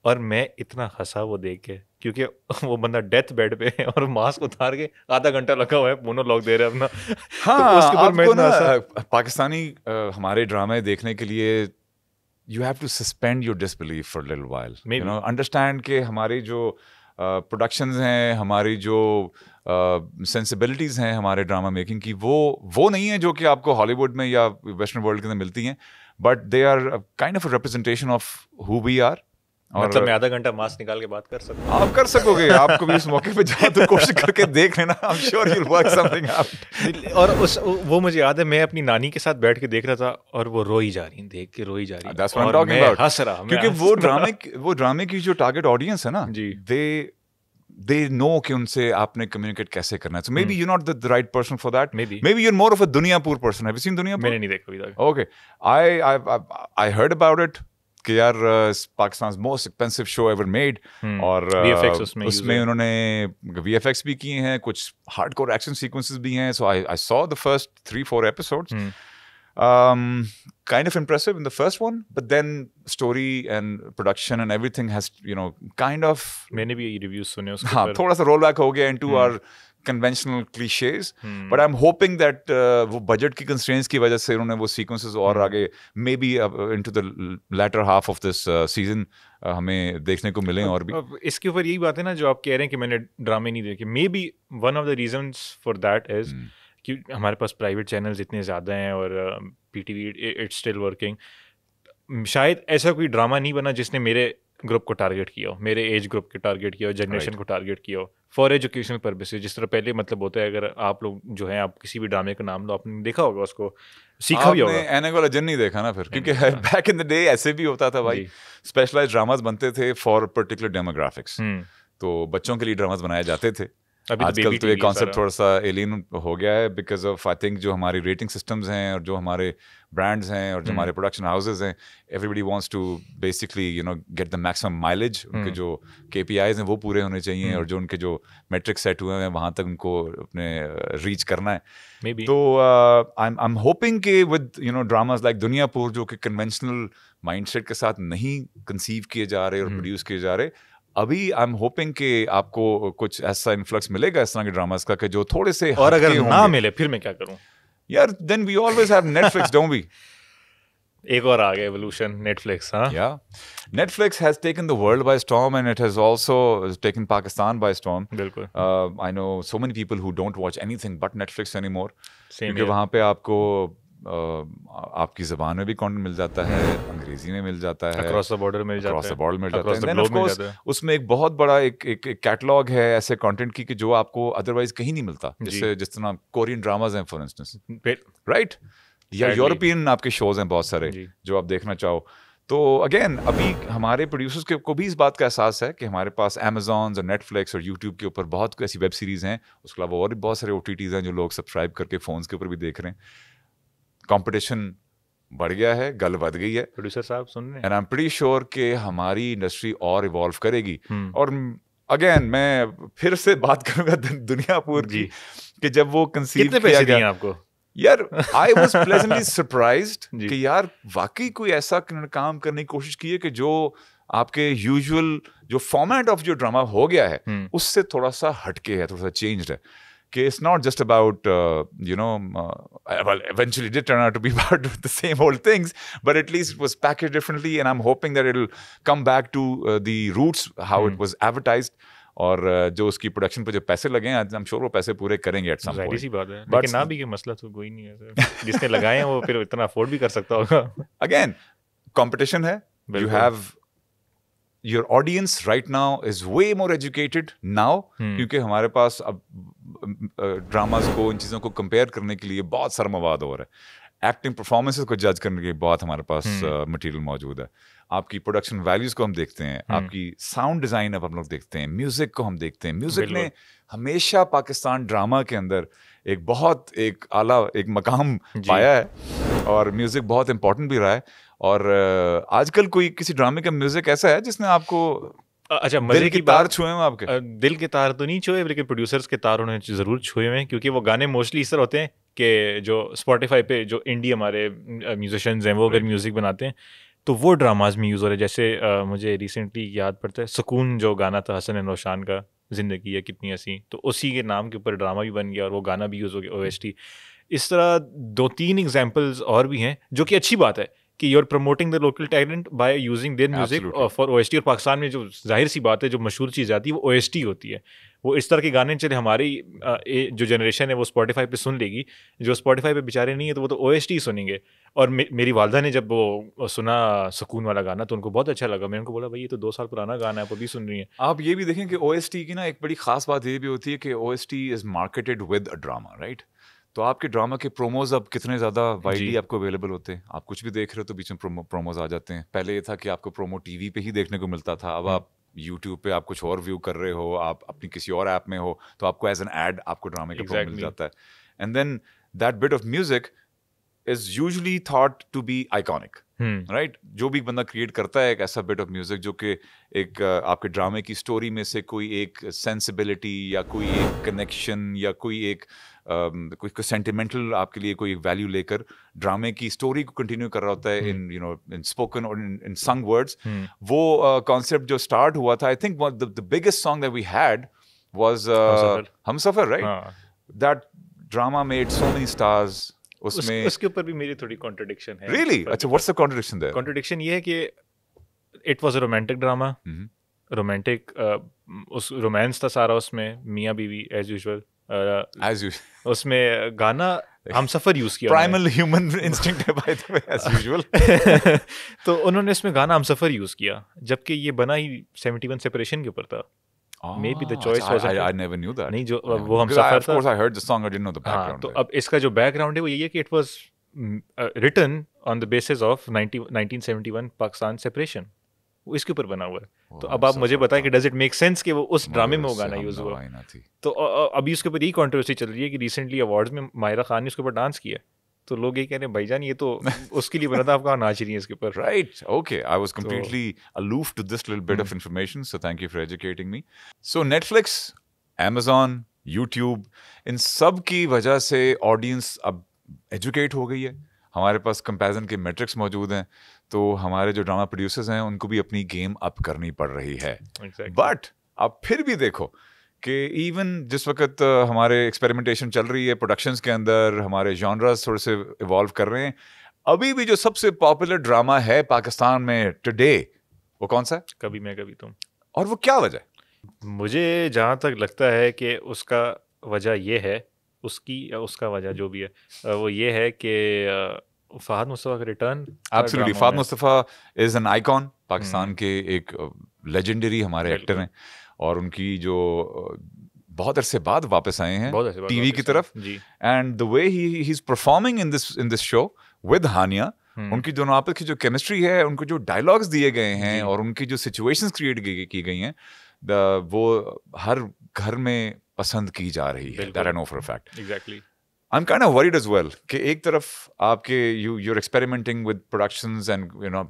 [SPEAKER 2] और मैं इतना हंसा वो देख के, क्योंकि वो बंदा डेथ बेड पे है और मास्क उतार के आधा घंटा लगा हुआ है, मोनोलॉग दे रहा है अपना।
[SPEAKER 1] हाँ, तो उसके ऊपर मैं इतना हंसा। पाकिस्तानी हमारे ड्रामे देखने के लिए you have to suspend your disbelief for a little while. Maybe. You know, understand कि हमारी जो प्रोडक्शंस हैं, हमारी जो सेंसिबिलिटीज़ हैं हमारे ड्रामा मेकिंग की, वो नहीं है जो कि आपको हॉलीवुड में या वेस्टर्न वर्ल्ड के अंदर मिलती हैं, but they are kind of a representation of who we are.
[SPEAKER 2] मतलब मैं आधा घंटा मास्क निकाल के बात कर सकता हूँ?
[SPEAKER 1] आप कर सकोगे, आपको भी उस मौके पे जाओ तो कोशिश करके देख लेना, I am sure you will work something out.
[SPEAKER 2] और वो मुझे याद है, मैं अपनी नानी के साथ बैठ के देख रहा था और वो रोई जा रही, देख के रोई जा रही,
[SPEAKER 1] that's what I am talking about.
[SPEAKER 2] हंस रहा,
[SPEAKER 1] क्योंकि वो ड्रामे की जो टारगेट ऑडियंस है ना, they know कि उनसे आपने communicate कैसे करना है. So maybe you're not the right person for that.
[SPEAKER 2] Maybe
[SPEAKER 1] you're more of a Duniyapur person. Have you seen Duniyapur?
[SPEAKER 2] मैंने नहीं देखा अभी तक.
[SPEAKER 1] Okay, I heard about it. कि यार Pakistan most expensive show ever made और
[SPEAKER 2] VFX
[SPEAKER 1] उसमें उन्होंने VFX भी किए हैं, कुछ हार्डकोर एक्शन सीक्वेंसेस भी हैं. So I saw the first 3-4 episodes. Kind of impressive in the first one, but then story and production and everything has, kind of.
[SPEAKER 2] मैंने भी रिव्यूज सुने उसके
[SPEAKER 1] हाँ, थोड़ा सा रोल बैक हो गया into our conventional cliches, but I'm hoping that वो budget की constraints की वजह से उन्होंने वो sequences और आगे maybe into the latter half of this season हमें देखने को मिले और भी.
[SPEAKER 2] इसके ऊपर यही बात है ना जो आप कह रहे हैं कि मैंने ड्रामे नहीं देखे. maybe one of the reasons for that is कि हमारे पास प्राइवेट चैनल्स इतने ज़्यादा हैं और PTV इट्स स्टिल वर्किंग. शायद ऐसा कोई ड्रामा नहीं बना जिसने मेरे ग्रुप को टारगेट किया हो, मेरे एज ग्रुप के टारगेट किया हो, जनरेशन को टारगेट किया हो, फॉर एजुकेशनल पर्पसेस. जिस तरह पहले मतलब होता है, अगर आप लोग जो हैं, आप किसी भी ड्रामे का नाम लो, आपने देखा होगा, उसको सीखा भी होगा.
[SPEAKER 1] आपने एनेगल अजन नहीं देखा ना फिर, क्योंकि बैक इन द डे ऐसे भी होता था भाई. स्पेशलाइज्ड ड्रामास बनते थे फॉर पर्टिकुलर डेमोग्राफिक्स. तो बच्चों के लिए ड्रामास बनाए जाते थे. आजकल तो ये कॉन्सेप्ट थोड़ा सा एलियन हो गया है बिकॉज ऑफ आई थिंक जो हमारी रेटिंग सिस्टम्स हैं और जो हमारे ब्रांड्स हैं और जो हमारे प्रोडक्शन हाउसेज हैं, everybody wants to basically get the maximum mileage. उनके जो KPIs हैं वो पूरे होने चाहिए और जो उनके जो मेट्रिक्स सेट हुए हैं वहाँ तक उनको अपने रीच करना है. तो आई एम होपिंग कि विद ड्रामाज लाइक दुनियापुर जो कि कन्वेंशनल माइंडसेट के साथ नहीं कंसीव किए जा रहे और प्रोड्यूस किए जा रहे, अभी आई एम होपिंग कि आपको कुछ ऐसा इन्फ्लक्स मिलेगा इस तरह के ड्रामास का कि जो थोड़े से.
[SPEAKER 2] और अगर ना मिले फिर मैं क्या करूं
[SPEAKER 1] यार? Then we always have Netflix, don't we?
[SPEAKER 2] एक और आ गया एवोल्यूशन, नेटफ्लिक्स. हाँ,
[SPEAKER 1] yeah Netflix has taken the world by storm and it has also taken Pakistan by storm.
[SPEAKER 2] बिल्कुल.
[SPEAKER 1] I know so many people who don't watch anything but Netflix anymore, क्योंकि वहाँ पे आपको आपकी ज़बान में भी कंटेंट मिल जाता है, अंग्रेजी में मिल जाता है,
[SPEAKER 2] अक्रॉस द बॉर्डर मिल जाता है,
[SPEAKER 1] देन ऑफ कोर्स उसमें एक बहुत बड़ा एक कैटलॉग है ऐसे कंटेंट की कि जो आपको अदरवाइज कहीं नहीं मिलता. जैसे जिस तरह कोरियन ड्रामाज हैं फॉर इंस्टेंस, राइट, या यूरोपियन आपके शोज हैं बहुत सारे जो आप देखना चाहो. तो अगेन अभी हमारे प्रोड्यूसर्स को भी इस बात का एहसास है कि हमारे पास Amazon और Netflix और YouTube के ऊपर बहुत ऐसी वेब सीरीज़ हैं. उसके अलावा और भी बहुत सारे OTTs हैं जो लोग सब्सक्राइब करके फ़ोन्स के ऊपर भी देख रहे हैं. कंपटीशन बढ़ गया है, गल बढ़ गई है.
[SPEAKER 2] प्रोड्यूसर साहब सुन रहे हैं,
[SPEAKER 1] and I am pretty sure कि हमारी इंडस्ट्री और इवॉल्व करेगी. और अगेन मैं फिर से बात करूंगा दुनियापुर की कि जब वो कंसीव
[SPEAKER 2] कितने पैसे दिए आपको?
[SPEAKER 1] यार आई वाज प्लेजेंटली सरप्राइज्ड कि यार वाकई कोई ऐसा काम करने की कोशिश की है कि जो आपके यूजुअल जो फॉर्मेट ऑफ जो ड्रामा हो गया है उससे थोड़ा सा हटके है, थोड़ा सा चेंज्ड है. कि it's not just about, well, eventually it did turn out to be about the same old things, but at least it was packaged differently, and I'm hoping that it'll come back to the roots, how it was advertised, और जो उसकी production पे जो पैसे लगे हैं, I'm sure वो पैसे पूरे करेंगे at some point.
[SPEAKER 2] सी बात है, लेकिन ना भी कि मसला तो कोई नहीं है. जिसने लगाए हैं वो फिर इतना अफोर्ड भी कर सकता होगा.
[SPEAKER 1] Again, competition है. You have your audience right now is way more educated now, क्योंकि हमारे पास अब ड्रामास को, इन चीज़ों को कंपेयर करने के लिए बहुत सारा मवाद हो रहा है. एक्टिंग परफॉर्मेंसेस को जज करने के लिए बहुत हमारे पास मटेरियल मौजूद है. आपकी प्रोडक्शन वैल्यूज़ को हम देखते हैं, आपकी साउंड डिज़ाइन अब हम लोग देखते हैं, म्यूज़िक को हम देखते हैं. म्यूज़िक ने हमेशा पाकिस्तान ड्रामा के अंदर एक बहुत एक आला एक मकाम पाया है और म्यूज़िक बहुत इंपॉर्टेंट भी रहा है. और आजकल कोई किसी ड्रामे का म्यूज़िक ऐसा है जिसने आपको
[SPEAKER 2] अच्छा मजे की
[SPEAKER 1] तार छुए हैं? आपके
[SPEAKER 2] दिल के तार तो नहीं छुए, लेकिन प्रोड्यूसर्स के तार उन्होंने ज़रूर छुए हैं, क्योंकि वो गाने मोस्टली इस तरह होते हैं कि जो स्पॉटिफाई पे जो इंडी हमारे म्यूजिशियंस हैं वो अगर म्यूज़िक बनाते हैं तो वो ड्रामाज में यूज़ हो रहे हैं. जैसे मुझे रिसेंटली याद पड़ता है सुकून जो गाना था हसन एंड रोशान का, ज़िंदगी है कितनी हंसी, तो उसी के नाम के ऊपर ड्रामा भी बन गया और वो गाना भी यूज़ हो गया, OST. इस तरह 2-3 एग्जाम्पल्स और भी हैं जो कि अच्छी बात है कि you're promoting the local talent by using their music for OST. और पाकिस्तान में जो जाहिर सी बात है जो मशहूर चीज़ आती है वो OST होती है. वो इस तरह के गाने चले हमारी जो जनरेशन है वो स्पॉटिफाई पे सुन लेगी, जो स्पॉटिफाई पे बेचारे नहीं है तो वो तो OST सुनेंगे. और मेरी वालदा ने जब वो सुना सुकून वाला गाना तो उनको बहुत अच्छा लगा. मैंने उनको बोला भाई ये तो 2 साल पुराना गाना है, आप अभी सुन रही हैं.
[SPEAKER 1] आप ये भी देखें कि OST की ना एक बड़ी खास बात ये भी होती है कि OST is marketed with a drama, right. तो आपके ड्रामा के प्रोमोज अब कितने ज़्यादा वाइडली आपको अवेलेबल होते हैं. आप कुछ भी देख रहे हो तो बीच में प्रोमोज आ जाते हैं. पहले ये था कि आपको प्रोमो टीवी पे ही देखने को मिलता था, अब आप यूट्यूब पे आप कुछ और व्यू कर रहे हो, आप अपनी किसी और ऐप में हो, तो आपको एज एन एड आपको ड्रामे का मिल जाता है. And then that bit of music is usually thought to be iconic, right? जो भी बंदा क्रिएट करता है एक ऐसा बिट ऑफ म्यूजिक जो कि एक आपके ड्रामे की स्टोरी में से कोई एक सेंसिबिलिटी या कोई एक कनेक्शन या कोई एक कोई सेंटिमेंटल आपके लिए कोई वैल्यू लेकर ड्रामे की स्टोरी को कंटिन्यू कर रहा होता है इन स्पोकन और इन संग वर्ड्स. वो कॉन्सेप्ट जो स्टार्ट हुआ था, I think the biggest song that we had was Humsafar, right? That drama made so many stars. उसमें
[SPEAKER 2] उसके ऊपर भी मेरी थोड़ी कॉन्ट्रडिक्शन है.
[SPEAKER 1] Really? अच्छा, what's the contradiction there?
[SPEAKER 2] Contradiction ये है कि it was a romantic drama, romantic उस रोमांस था सारा उसमें, मियां बीवी एज यूजुअल. उसमें गाना हमसफर यूज किया,
[SPEAKER 1] प्राइमल ह्यूमन इंस्टिंक्ट है by the way, as usual.
[SPEAKER 2] तो उन्होंने इसमें गाना हमसफर यूज किया, जबकि ये बना ही 71 सेपरेशन के ऊपर था. Maybe the choice wasn't.
[SPEAKER 1] I never knew that.
[SPEAKER 2] नहीं, जो वो हमसफर था.
[SPEAKER 1] Of course I heard the song, I didn't know the background.
[SPEAKER 2] तो अब इसका जो बैकग्राउंड है वो यही है कि it was written on the basis of 1971 Pakistan separation. वो इसके ऊपर बना हुआ है. तो अब आप मुझे बताएं कि does it make sense कि वो उस ड्रामे में वो गाना यूज हुआ. तो अभी उसके ऊपर यही कंट्रोवर्सी चल रही है कि रिसेंटली अवार्ड्स में मायरा खान ने उसके ऊपर डांस किया. तो लोग ये कह रहे हैं भाईजान ये तो उसके लिए बना था, आप कहाँ नाच रही हैं इसके ऊपर.
[SPEAKER 1] Right, okay, I was completely aloof to this little bit of information, so thank you for educating me. So Netflix, Amazon, YouTube, इन सब की वजह से ऑडियंस अब एजुकेट हो गई है. हमारे पास कंपैरिजन के मैट्रिक्स मौजूद हैं, तो हमारे जो ड्रामा प्रोड्यूसर्स हैं उनको भी अपनी गेम अप करनी पड़ रही है. बट अब फिर भी देखो कि इवन जिस वक्त हमारे एक्सपेरिमेंटेशन चल रही है प्रोडक्शंस के अंदर, हमारे जॉनरास थोड़े से इवॉल्व कर रहे हैं, अभी भी जो सबसे पॉपुलर ड्रामा है पाकिस्तान में टुडे, वो कौन सा है?
[SPEAKER 2] कभी मैं कभी तुम.
[SPEAKER 1] और वो क्या वजह है?
[SPEAKER 2] मुझे जहाँ तक लगता है कि उसका वजह ये है, उसका वजह जो भी है वो ये है कि फहद मुस्तफ़ा का return.
[SPEAKER 1] Absolutely, Fahad Mustafa is an icon. Pakistan के एक लेजेंडरी हमारे एक्टर हैं और उनकी जो बहुत अरसे बाद वापस आए हैं टीवी की तरफ. And the way he is performing in this show with Hania, उनकी दोनों आपस की जो केमिस्ट्री है, उनको जो डायलॉग्स दिए गए हैं और उनकी जो सिचुएशंस क्रिएट की गई हैं, वो हर घर में पसंद की जा रही है. That I know for a fact.
[SPEAKER 2] Exactly.
[SPEAKER 1] I'm kind of worried as well कि एक तरफ आपके you're experimenting with productions and you know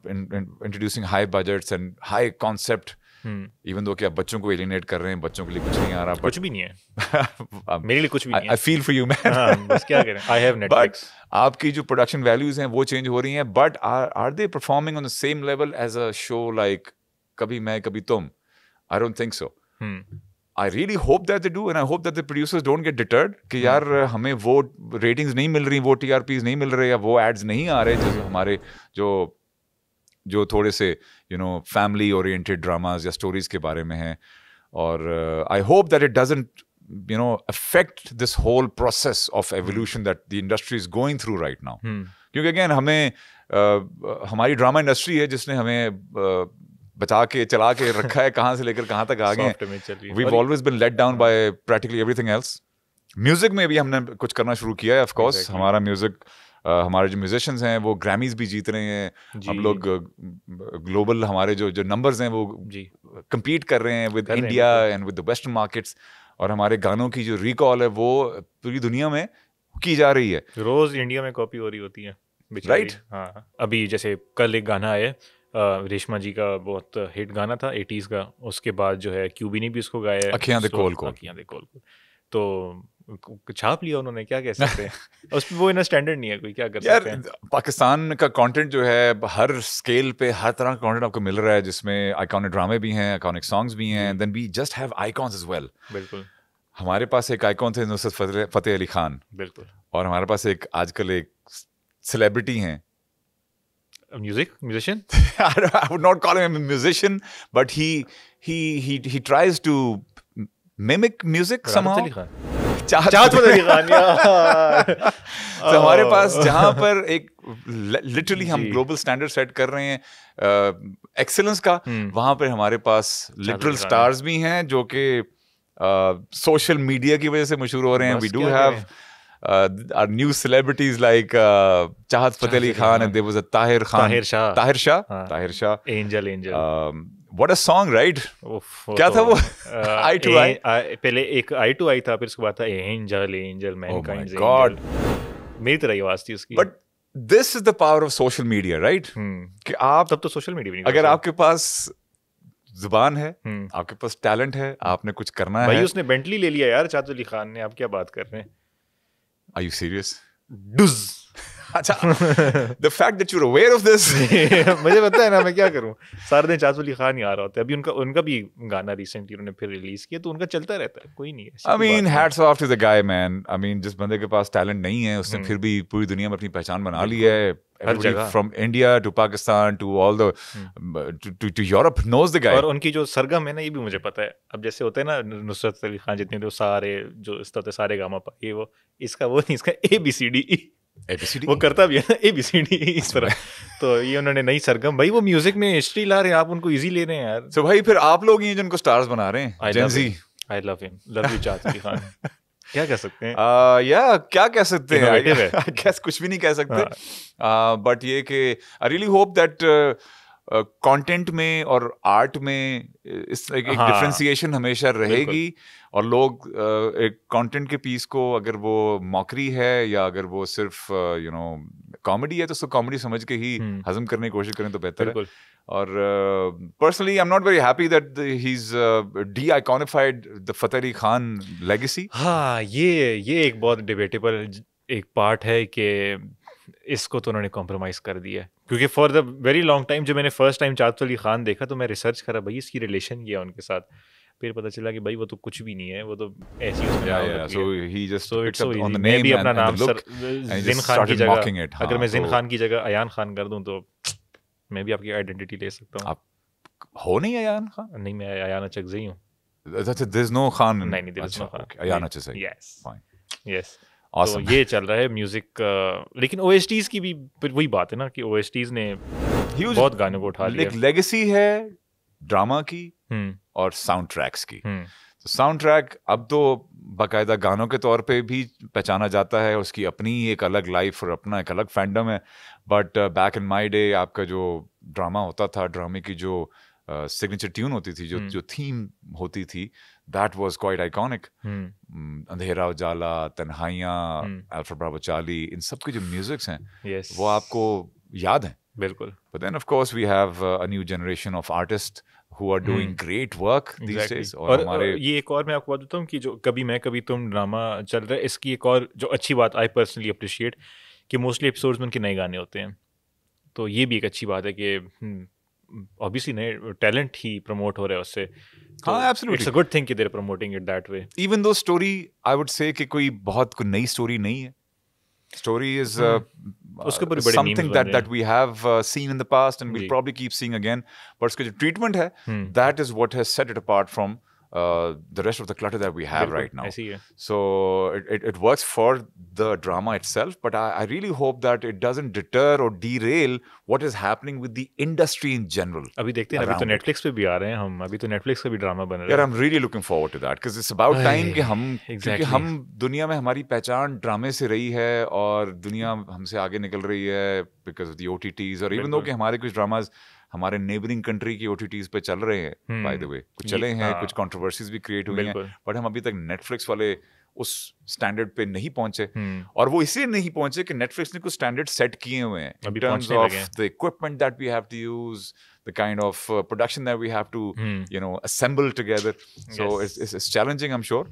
[SPEAKER 1] introducing high budgets and high concept, even though कि आप बच्चों को alienate कर रहे हैं, बच्चों के लिए कुछ नहीं आ रहा.
[SPEAKER 2] कुछ भी नहीं है. मेरे लिए कुछ भी नहीं है.
[SPEAKER 1] I feel for you, man.
[SPEAKER 2] बस क्या करें. I have Netflix.
[SPEAKER 1] But आपकी जो production values हैं वो change हो रही हैं. But are they performing on the same level as a show like कभी मैं कभी तुम? I don't think so. I really hope that they do, and I hope that the producers don't get deterred कि यार हमें वो ratings नहीं मिल रही, वो TRPs नहीं मिल रहे, या वो ads नहीं आ रहे जैसे हमारे जो थोड़े से family oriented dramas या stories के बारे में हैं. और I hope that it doesn't affect this whole process of evolution that the industry is going through right now. क्योंकि again हमें हमारी ड्रामा इंडस्ट्री है जिसने हमें बचा के चला के रखा है, कहाँ से लेकर कहाँ तक आ गए. We've always been let down by practically everything else. Music में भी हमने कुछ करना शुरू किया है. ऑफ कोर्स हमारा म्यूजिक, हमारे जो म्यूजिशियंस हैं वो ग्रैमीज भी जीत रहे हैं. हम लोग ग्लोबल हमारे जो नंबर्स हैं वो compete कर रहे हैं with India and with the western markets. और हमारे गानों की जो रिकॉल है वो पूरी दुनिया में की जा रही है.
[SPEAKER 2] रोज इंडिया में कॉपी हो रही होती है,
[SPEAKER 1] राइट.
[SPEAKER 2] हाँ, अभी जैसे कल एक गाना आया रेशमा जी का, बहुत हिट गाना था 80s का. उसके बाद जो है क्यूबी ने भी उसको गाया है,
[SPEAKER 1] अखियां दे कोल कोल.
[SPEAKER 2] तो छाप लिया उन्होंने, क्या कह सकते हैं. उसमें वो इतना स्टैंडर्ड नहीं है, कोई क्या कर सकते हैं.
[SPEAKER 1] पाकिस्तान का कंटेंट जो है हर स्केल पे हर तरह का कंटेंट आपको मिल रहा है, जिसमें आइकॉनिक ड्रामे भी हैं, आइकॉनिक सॉन्ग्स भी हैं. Then we just have icons as well.
[SPEAKER 2] बिल्कुल.
[SPEAKER 1] हमारे पास एक आइकॉन थे नुसरत फतेह अली खान.
[SPEAKER 2] बिल्कुल.
[SPEAKER 1] और हमारे पास एक आजकल एक सेलिब्रिटी हैं,
[SPEAKER 2] musician.
[SPEAKER 1] I would not call him a musician, but he tries to mimic music somehow. चाहत अली खान यार. तो हमारे पास जहाँ पर एक लिटरली हम ग्लोबल स्टैंडर्ड सेट कर रहे हैं एक्सेलेंस का, वहाँ पर हमारे पास लिटरल स्टार्स भी हैं जो कि सोशल मीडिया की वजह से मशहूर हो रहे हैं. We do have our new celebrities like Chahat Fateh Ali Khan, and there was a Tahir Shah, Angel. What a song, right? क्या था वो? Eye to Eye?
[SPEAKER 2] पहले एक Eye to Eye था, फिर उसके बाद था Angel, Mankind's
[SPEAKER 1] Oh my God.
[SPEAKER 2] Angel. मेरी तरह ही आवाज थी उसकी.
[SPEAKER 1] But this is the power of social media, right? कि आप
[SPEAKER 2] तब तो सोशल मीडिया भी नहीं,
[SPEAKER 1] अगर आपके पास जुबान है, आपके पास टैलेंट है, आपने कुछ करना है.
[SPEAKER 2] भाई उसने बेंटली ले लिया यार, चाचू अली खान ने. आप क्या बात कर रहे हैं?
[SPEAKER 1] Are you serious?
[SPEAKER 2] डुज.
[SPEAKER 1] अच्छा, the fact that you're aware of this.
[SPEAKER 2] मुझे पता है ना, मैं क्या करूं. सारे दिन चाचू अली खान ही आ रहा होता है. अभी उनका भी गाना रिसेंटली उन्होंने फिर रिलीज किया, तो उनका चलता रहता है, कोई नहीं है.
[SPEAKER 1] I mean, hats off to the guy, man. I mean, जिस बंदे के पास टैलेंट नहीं है, उसने फिर भी पूरी दुनिया में अपनी पहचान बना ली है. हर जगह, from India to Pakistan to all the to Europe knows the guy.
[SPEAKER 2] और उनकी जो सरगम है ना, ये भी मुझे पता है. अब जैसे होते हैं ना नुसरत अली खान जितने, तो सारे जो इस तरह सारे गामा पा, ये वो इसका वो नहीं, इसका ABCD वो करता भी है ना, ABCD इस तरह. तो ये उन्होंने नई सरगम, भाई वो म्यूजिक में हिस्ट्री ला रहे हैं, आप उनको इजी ले रहे हैं यार.
[SPEAKER 1] तो भाई फिर आप लोग ही जिनको स्टार्स बना रहे हैं. Gen Z.
[SPEAKER 2] I love him. Love you चाचू अली खान. क्या कह सकते हैं?
[SPEAKER 1] क्या कह सकते हैं?
[SPEAKER 2] I
[SPEAKER 1] guess कुछ भी नहीं कह सकते. बट ये कि I really hope that content में और आर्ट में एक डिफरेंशिएशन हमेशा रहेगी. और लोग एक कंटेंट के पीस को, अगर वो मॉकरी है या अगर वो सिर्फ कॉमेडी है, तो उसको कॉमेडी समझ के ही हजम करने की कोशिश करें तो बेहतर है. और personally I am not very happy that he is de-iconified the Fateh Ali Khan legacy.
[SPEAKER 2] हाँ, ये एक बहुत डिबेटेबल एक पार्ट है कि इसको तो उन्होंने कॉम्प्रोमाइज कर दिया. क्योंकि for the very long time जब मैंने फर्स्ट टाइम चाचू अली खान देखा, तो मैं रिसर्च करा भाई इसकी रिलेशन किया उनके साथ. फिर पता चला कि भाई वो तो कुछ भी नहीं है, वो तो ऐसी मैं भी अपना नाम जिन खान की जगह, अगर मैं जिन खान की जगह अयान खान कर दूं, तो मैं भी आपकी आइडेंटिटी ले सकता हूँ.
[SPEAKER 1] आप हो नहीं अयान खान?
[SPEAKER 2] नहीं, मैं अयान अचकज़ई हूँ.
[SPEAKER 1] There's no Khan.
[SPEAKER 2] नहीं, there is no Khan.
[SPEAKER 1] Ayan Achakzai.
[SPEAKER 2] Yes.
[SPEAKER 1] Fine.
[SPEAKER 2] Yes.
[SPEAKER 1] Awesome.
[SPEAKER 2] तो ये चल रहा है म्यूजिक. लेकिन OSTs की भी वही बात है ना कि OSTs ने बहुत गानों को उठा लिया.
[SPEAKER 1] एक लेगेसी है ड्रामा की और साउंड ट्रैक्स की. तो साउंड ट्रैक अब तो बाकायदा गानों के तौर पे भी पहचाना जाता है, उसकी अपनी एक अलग लाइफ और अपना एक अलग फैंडम है. But back in my day आपका जो ड्रामा होता था, ड्रामे की जो सिग्नेचर ट्यून होती थी, जो थीम होती थी, दैट वाज क्वाइट आइकॉनिक. अंधेरा उजाला, तन्हाइयाँ, अल्फ्रा ब्रावो चार्ली, इन सब के जो म्यूजिक्स हैं, वो आपको याद हैं.
[SPEAKER 2] बिल्कुल.
[SPEAKER 1] But then of course we have a new generation of artists who are doing great work these days.
[SPEAKER 2] और ये एक और मैं आपको बात बताऊँ कि जो कभी मैं कभी तुम ड्रामा चल रहा है, इसकी एक और जो अच्छी बात आई पर्सनली अप्रिशिएट कि मोस्टली एपिसोड्स में उनके नए गाने होते हैं. तो ये भी एक अच्छी बात है कि ऑब्वियसली नए टैलेंट ही प्रमोट हो रहा है उससे.
[SPEAKER 1] हाँ, absolutely.
[SPEAKER 2] It's a good thing कि they are promoting it that way.
[SPEAKER 1] Even though story I would say कि कोई नई स्टोरी नहीं है. Story is something that we have seen in the past and we'll probably keep seeing again. But उसका जो treatment है, that is what has set it apart from the rest of the clutter that we have right now. So it works for the drama itself, but I really hope that it doesn't deter or derail what is happening with the industry in general.
[SPEAKER 2] अभी देखते हैं, अभी तो Netflix पे भी आ रहे हैं हम. अभी तो Netflix का भी ड्रामा बन रहा है.
[SPEAKER 1] यार, I'm really looking forward to that because it's about time कि हम, क्योंकि हम दुनिया में हमारी पहचान ड्रामे से रही है और दुनिया हमसे आगे निकल रही है because of the OTTs. और even though कि हमारे कुछ ड्रामाज हमारे नेबरिंग कंट्री की OTTs पे चल रहे हैं, बाय द वे, कुछ चले हैं, कुछ कंट्रोवर्सीज भी क्रिएट हुई हैं, बट हम अभी तक नेटफ्लिक्स वाले उस स्टैंडर्ड पे नहीं पहुंचे. और वो इसलिए नहीं पहुंचे कि नेटफ्लिक्स ने कुछ स्टैंडर्ड सेट किए हुए हैं in terms of the equipment that we have to use, the kind of production that we have to assemble together. So it's challenging, I'm sure.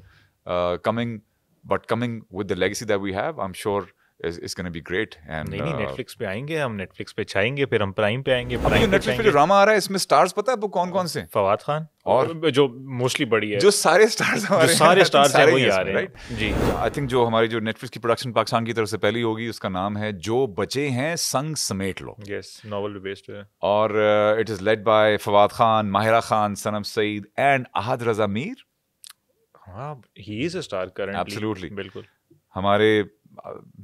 [SPEAKER 1] Coming with the legacy that we have, I'm sure it's going to be great. And
[SPEAKER 2] नहीं, Netflix पे आएंगे हम, Netflix पे छाएंगे, फिर हम prime पे आएंगे.
[SPEAKER 1] अभी नेटफ्लिक्स पे जो ड्रामा आ रहा है, इसमें स्टार्स पता है आपको कौन से?
[SPEAKER 2] फवाद खान और जो मोस्टली बड़ी है,
[SPEAKER 1] जो सारे स्टार्स हमारे,
[SPEAKER 2] जो सारे स्टार्स हैं वही आ रहे हैं जी.
[SPEAKER 1] आई थिंक जो हमारी जो नेटफ्लिक्स की प्रोडक्शन पाकिस्तान की तरफ से पहली होगी, उसका नाम है जो बचे हैं संग समेट लो.
[SPEAKER 2] यस, नॉवेल पे बेस्ड है.
[SPEAKER 1] और it is led by Fawad Khan, Mahira Khan, Sanam Saeed and Ahad Raza Mir.
[SPEAKER 2] हां, he is a star currently.
[SPEAKER 1] Absolutely.
[SPEAKER 2] बिल्कुल.
[SPEAKER 1] हमारे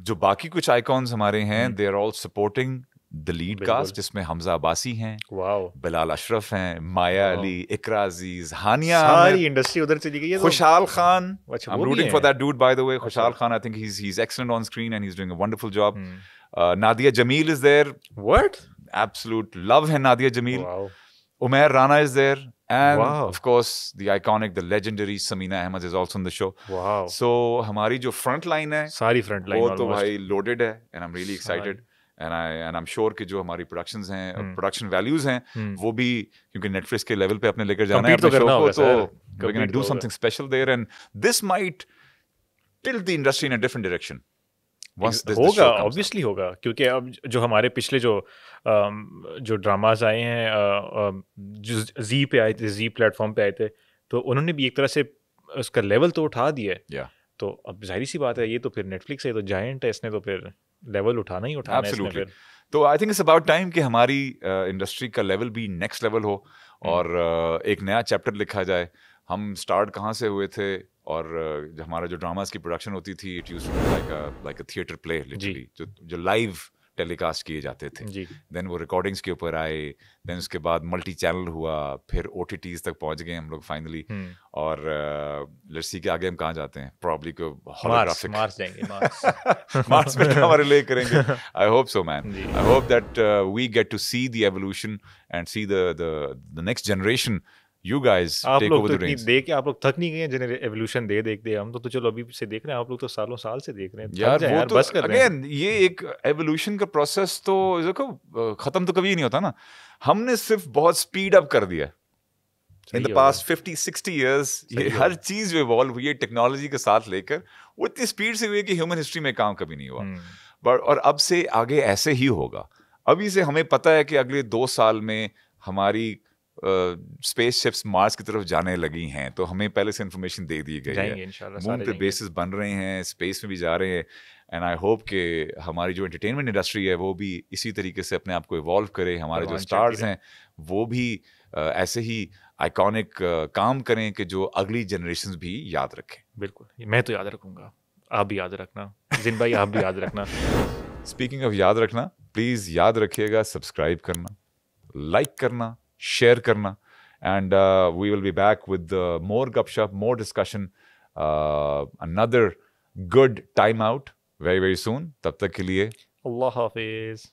[SPEAKER 1] जो बाकी कुछ आइकॉन्स हमारे हैं, they are all supporting the lead cast, जिसमें हमजा अब्बासी हैं, बिलाल अशरफ हैं, माया अली, इकरा अजीज, हानिया,
[SPEAKER 2] सारी इंडस्ट्री उधर चली गई है.
[SPEAKER 1] Khushhal Khan, I am rooting for that dude by the way. Khushhal Khan, I think he is excellent on screen and he is doing a wonderful job. Nadia Jamil is there.
[SPEAKER 2] What?
[SPEAKER 1] Absolute love है Nadia Jameel. Umair Rana is there, and
[SPEAKER 2] Wow.
[SPEAKER 1] of course the iconic, the legendary Samina Ahmed is also on the show.
[SPEAKER 2] Wow.
[SPEAKER 1] So हमारी जो front line है,
[SPEAKER 2] सारी front line
[SPEAKER 1] वो तो
[SPEAKER 2] almost.
[SPEAKER 1] भाई loaded है, and I'm really excited. And I'm sure कि जो हमारी productions हैं, production values हैं, वो भी क्योंकि Netflix के level पे अपने लेकर जाना है अपने show को, तो we're going to do something special there, and this might tilt the industry in a different direction.
[SPEAKER 2] होगा, ऑब्वियसली होगा, क्योंकि अब जो हमारे पिछले जो ड्रामाज आए हैं, जो जी पे आए थे, जी प्लेटफॉर्म पे आए थे, तो उन्होंने भी एक तरह से उसका लेवल तो उठा दिया है। तो अब जाहिर सी बात है, ये तो फिर नेटफ्लिक्स है, तो जायंट है, इसने तो फिर लेवल उठाना ही उठाना है इसने फिर।
[SPEAKER 1] तो I think it's about time कि हमारी इंडस्ट्री का लेवल भी नेक्स्ट लेवल हो और एक नया चैप्टर लिखा जाए। हम स्टार्ट कहाँ से हुए थे, और हमारा जो ड्रामास की प्रोडक्शन होती थी, it used to be like a theatre play literally, जो लाइव टेलीकास्ट किए जाते थे। देन वो रिकॉर्डिंग्स के ऊपर आए, देन उसके बाद मल्टी चैनल हुआ, फिर OTTs तक पहुंच गए हम लोग फाइनली, और लेट्स सी के आगे हम कहाँ जाते हैं, प्रॉब्ली को होलोग्राफिक
[SPEAKER 2] मार्स जाएंगे,
[SPEAKER 1] मार्स में ड्रामा रिले करेंगे। I hope so man, I hope that we get to see the evolution and see the next generation. You guys take over the reins.
[SPEAKER 2] देख के आप लोग थक नहीं गए हैं एवोल्यूशन देख दे? हम तो चलो अभी से देख रहे हैं, आप लोग तो सालों साल से देख रहे हैं
[SPEAKER 1] यार। वो तो
[SPEAKER 2] बस कर रहे हैं।
[SPEAKER 1] ये एक एवोल्यूशन का प्रोसेस तो देखो खत्म तो कभी नहीं होता ना, हमने सिर्फ बहुत स्पीड अप कर दिया इन द पास्ट 50-60 years। ये हर चीज जो इवॉल्व हुई है टेक्नोलॉजी के साथ लेकर, वो इतनी स्पीड से हुई है कि ह्यूमन हिस्ट्री में काम कभी नहीं हुआ। बट और अब से आगे ऐसे ही होगा। अभी से हमें पता है कि अगले 2 साल में हमारी स्पेस शिप्स मार्स की तरफ जाने लगी हैं, तो हमें पहले से इंफॉर्मेशन दे दी गई है। मून पे बेसिस बन रहे हैं, स्पेस में भी जा रहे हैं, एंड आई होप कि हमारी जो एंटरटेनमेंट इंडस्ट्री है वो भी इसी तरीके से अपने आप को इवॉल्व करे। हमारे जो स्टार्स हैं वो भी ऐसे ही आइकॉनिक काम करें कि जो अगली जनरेशन भी याद रखें।
[SPEAKER 2] बिल्कुल, मैं तो याद रखूंगा, आप भी याद रखना, जिन भाई आप भी याद रखना।
[SPEAKER 1] स्पीकिंग ऑफ याद रखना, प्लीज याद रखिएगा सब्सक्राइब करना, लाइक करना, शेयर करना, and we will be back with more gupshup, more discussion, another good time out very soon. तब तक के लिए
[SPEAKER 2] अल्लाह हाफिज।